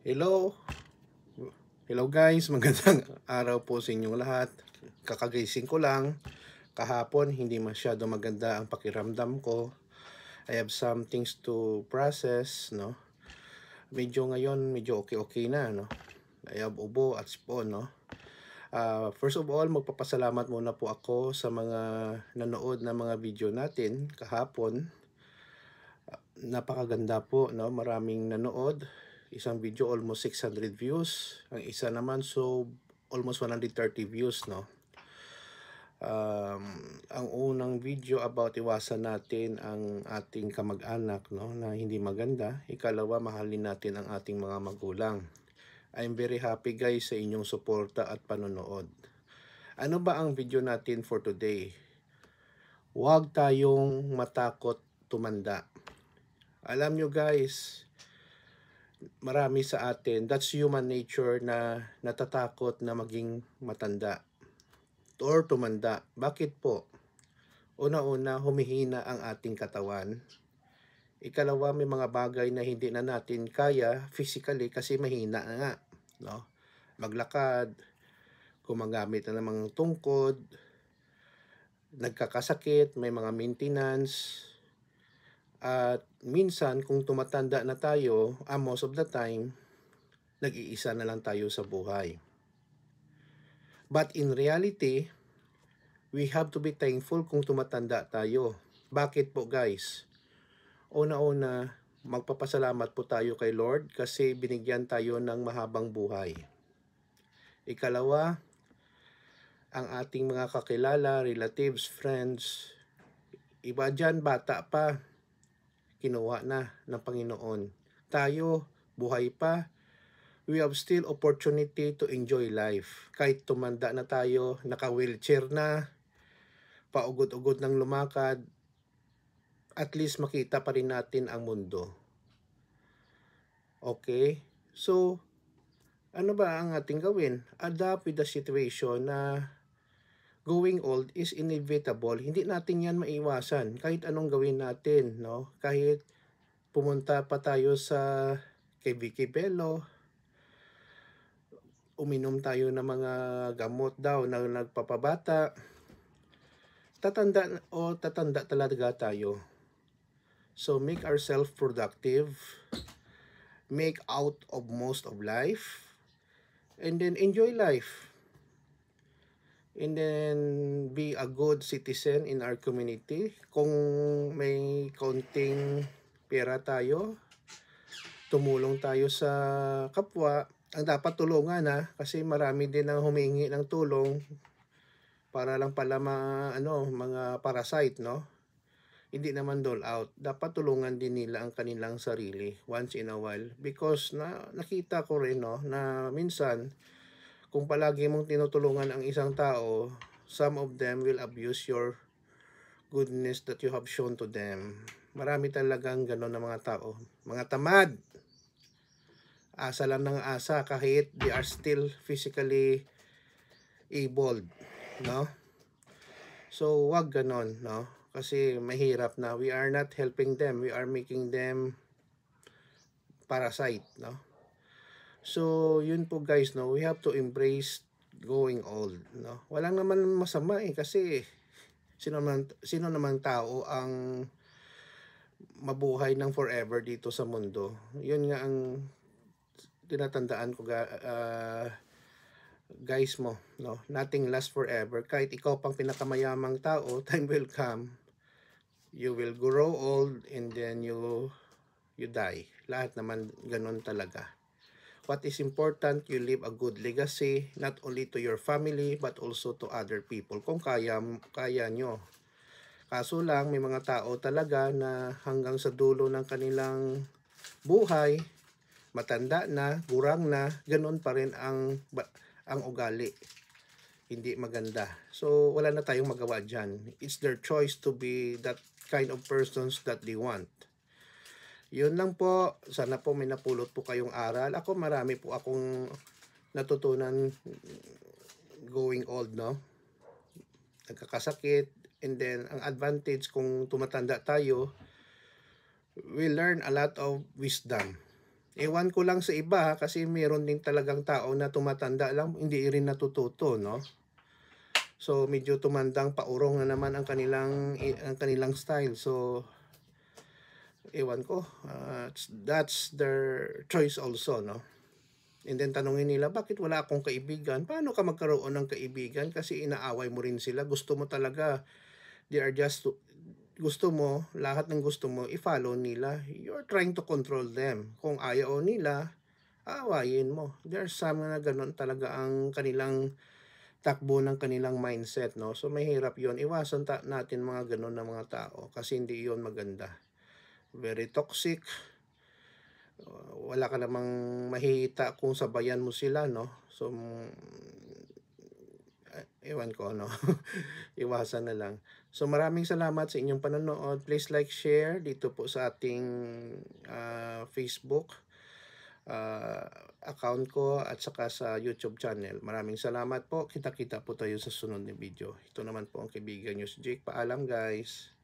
Hello, hello guys, magandang araw po sa inyong lahat. Kakagising ko lang, kahapon hindi masyado maganda ang pakiramdam ko. I have some things to process, no? Medyo ngayon, medyo okay na, no? I have ubo at sipon, no? First of all, magpapasalamat muna po ako sa mga nanood na mga video natin kahapon. Napakaganda po, no? Maraming nanood. Isang video almost 600 views, ang isa naman almost 130 views, no. Ang unang video about iwasan natin ang ating kamag-anak, no, na hindi maganda. Ikalawa, mahalin natin ang ating mga magulang. I'm very happy guys sa inyong suporta at panonood. Ano ba ang video natin for today? Huwag tayong matakot tumanda. Alam nyo guys, marami sa atin, that's human nature na natatakot na maging matanda or tumanda. Bakit po? Una-una, humihina ang ating katawan. Ikalawa, may mga bagay na hindi na natin kaya physically kasi mahina na nga, no? Maglakad, gumagamit na ng mga tungkod, nagkakasakit, may mga maintenance. At minsan kung tumatanda na tayo, most of the time, nag-iisa na lang tayo sa buhay. But in reality, we have to be thankful kung tumatanda tayo. Bakit po guys? Una-una, magpapasalamat po tayo kay Lord kasi binigyan tayo ng mahabang buhay. Ikalawa, ang ating mga kakilala, relatives, friends, iba dyan bata pa, kinuha na ng Panginoon. Tayo, buhay pa, we have still opportunity to enjoy life. Kahit tumanda na tayo, naka-wheelchair na, paugod-ugod ng lumakad, at least makita pa rin natin ang mundo. Okay? So, ano ba ang ating gawin? Adapt with the situation na going old is inevitable. Hindi natin yan maiwasan. Kahit anong gawin natin, no? Kahit pumunta pa tayo sa kay Vicky Bello, uminom tayo ng mga gamot daw na nagpapabata, tatanda talaga tayo. So make ourselves productive, make out of most of life, and then enjoy life. And then be a good citizen in our community. Kung may kaunting pera tayo, tumulong tayo sa kapwa. Ang dapat tulungan kasi marami din ang humingi ng tulong para lang pala mga parasite, no? Hindi naman dole out. Dapat tulungan din nila ang kanilang sarili once in a while because nakita ko rin, no, na minsan kung palagi mong tinutulungan ang isang tao, some of them will abuse your goodness that you have shown to them. Marami talagang gano'n na mga tao. Mga tamad. Asa lang ng asa kahit they are still physically able, no? So, wag ganon, no? Kasi mahirap na. We are not helping them. We are making them parasite, no? So, yun po guys, no? We have to embrace going old, no? Walang naman masama kasi sino naman tao ang mabuhay ng forever dito sa mundo. Yun nga ang tinatandaan ko guys mo, no? Nothing lasts forever. Kahit ikaw pang pinakamayamang tao, time will come. You will grow old and then you die. Lahat naman ganun talaga. What is important, you leave a good legacy, not only to your family, but also to other people. Kung kaya nyo. Kaso lang, may mga tao talaga na hanggang sa dulo ng kanilang buhay, matanda na, gurang na, ganun pa rin ang ugali. Hindi maganda. So, wala na tayong magawa dyan. It's their choice to be that kind of persons that they want. Yun lang po. Sana po may napulot po kayong aral. Ako marami po akong natutunan going old, no? Nagkakasakit. And then, ang advantage kung tumatanda tayo, we learn a lot of wisdom. Ewan ko lang sa iba kasi meron din talagang tao na tumatanda lang hindi rin natututo, no? So medyo tumandang paurong na naman ang kanilang style. So ewan ko, that's their choice also, no? And then tanungin nila, bakit wala akong kaibigan? Paano ka magkaroon ng kaibigan? Kasi inaaway mo rin sila. Gusto mo talaga, they are just, gusto mo, lahat ng gusto mo, i-follow nila. You're trying to control them. Kung ayaw nila, aawayin mo. There's some na ganun talaga ang kanilang takbo ng kanilang mindset, no? So, mahirap yon. Iwasan natin mga ganun na mga tao kasi hindi yon maganda. Very toxic. Wala ka namang mahihita kung sabayan mo sila, no? So, ewan ko, no? Iwasan na lang. So, maraming salamat sa inyong panonood. Please like, share dito po sa ating Facebook account ko at saka sa YouTube channel. Maraming salamat po. Kita-kita po tayo sa sunod na video. Ito naman po ang kaibigan nyo si Jake. Paalam, guys.